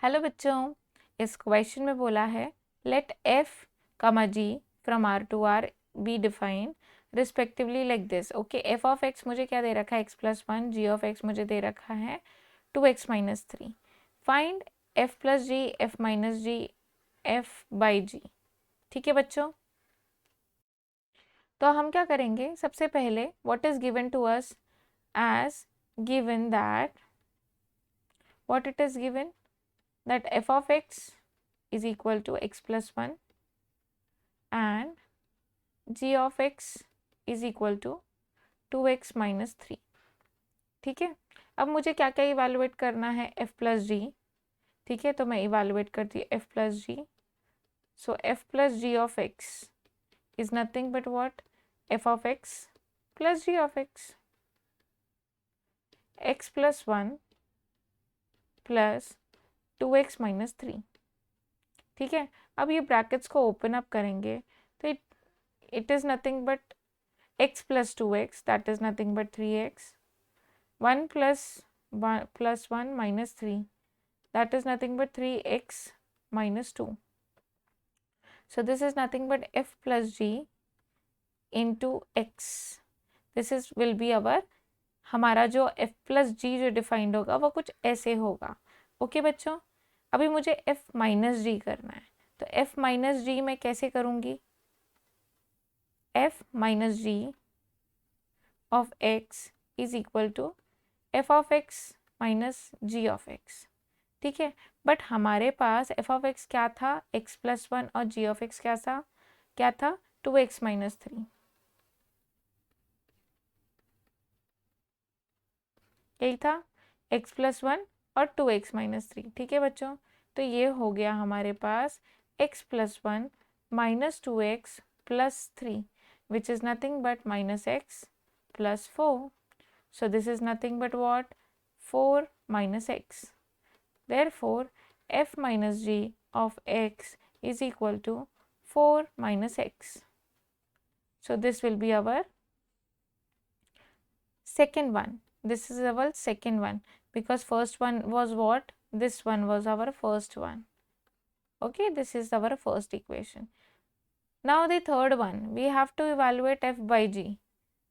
Hello बच्चों, इस question में बोला है let f, g from r to r be define respectively like this. Okay, f of x मुझे क्या दे रखा है x plus 1, g of x मुझे दे रखा है 2x minus 3। Find f plus G, f minus G, f by G. ठीक है बच्चों, तो हम क्या करेंगे, सबसे पहले what is given to us as given that what it is given that f of x is equal to x plus 1 and g of x is equal to 2x minus 3। ठीक है, अब मुझे क्या क्या इवेलुएट करना है, f plus g। ठीक है, तो मैं इवेलुएट करती हूँ f plus g। So f plus g of x is nothing but what, f of x plus g of x, x plus 1 plus 2x minus 3। ठीक है, अब ये ब्रैकेट्स को ओपन अप करेंगे तो it is nothing but x plus 2x, that is nothing but 3x, 1 plus 1 minus 3, that is nothing but 3x minus 2. So this is nothing but f plus g into x. This is will be our, हमारा जो f plus g जो defined होगा वो कुछ ऐसे होगा। Okay बच्चों, अभी मुझे f माइनस जी करना है, तो f माइनस जी मैं कैसे करूँगी, f minus g of x is equal to f of x minus g of x। ठीक है, बट हमारे पास f of x क्या था, x प्लस 1, और g of x क्या था 2x माइनस 3। यही था, x प्लस 1 और 2x माइनस 3। ठीक है बच्चों, तो ये हो गया हमारे पास x plus 1 minus 2x plus 3 which is nothing but minus x plus 4। So this is nothing but what, 4 minus x. Therefore, f minus g of x is equal to 4 minus x. So this will be our second one. This is our second one because first one was what? This one was our first one. Okay, this is our first equation. Now the third one, we have to evaluate f by g.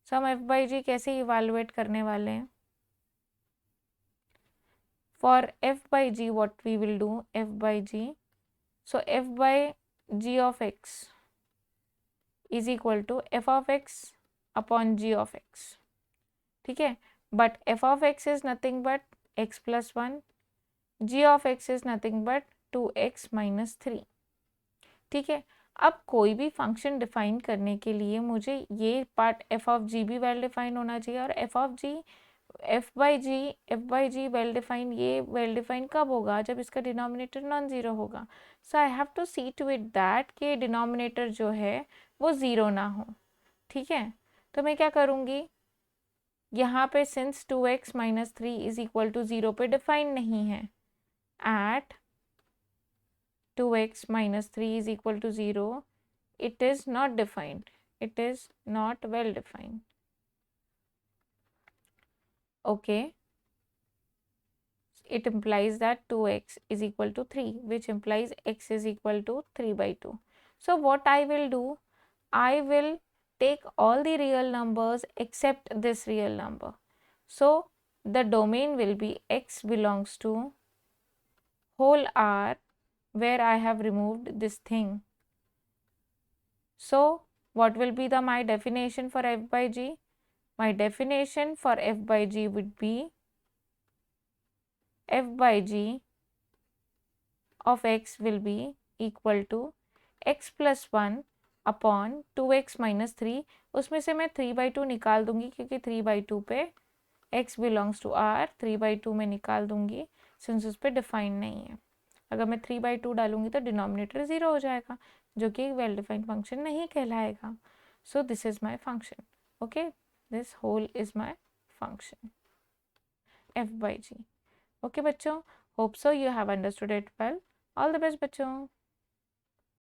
So हम f by g कैसे evaluate करने वाले हैं? For f by g, what we will do, f by g, so f by g of x is equal to f of x upon g of x। ठीक है, but f of x is nothing but x plus 1, g of x is nothing but 2x minus 3। ठीक है, अब कोई भी function define करने के लिए मुझे ये पार्ट f of g भी वेल डिफाइन होना चाहिए, और f of g, f by g well define, ये वेल डिफाइन कब होगा, जब इसका डिनोमिनेटर नॉन ज़ीरो होगा। So I have to see to it that कि डिनोमिनेटर जो है वो ज़ीरो ना हो। ठीक है, तो मैं क्या करूँगी, यहाँ पे since 2x minus 3 is equal to 0 पे डिफाइन नहीं है, एट 2x minus 3 is equal to 0, it is not defined, it is not well defined। Okay, it implies that 2x is equal to 3, which implies x is equal to 3 by 2। So what I will do, I will take all the real numbers except this real number। So the domain will be x belongs to whole R where I have removed this thing। So what will be the my definition for f by g? My definition for f by g would be f by g of x will be equal to x plus 1 upon 2x minus 3। उसमें से मैं 3/2 निकाल दूंगी क्योंकि 3/2 पे x belongs to r, 3/2 में निकाल दूंगी सिंस उस पर डिफाइन नहीं है। अगर मैं 3/2 डालूंगी तो डिनोमिनेटर 0 हो जाएगा, जो कि वेल डिफाइंड फंक्शन नहीं कहलाएगा। So this is my function. Okay, this whole is my function f by g। Okay बच्चों, hope so you have understood it well. All the best बच्चों।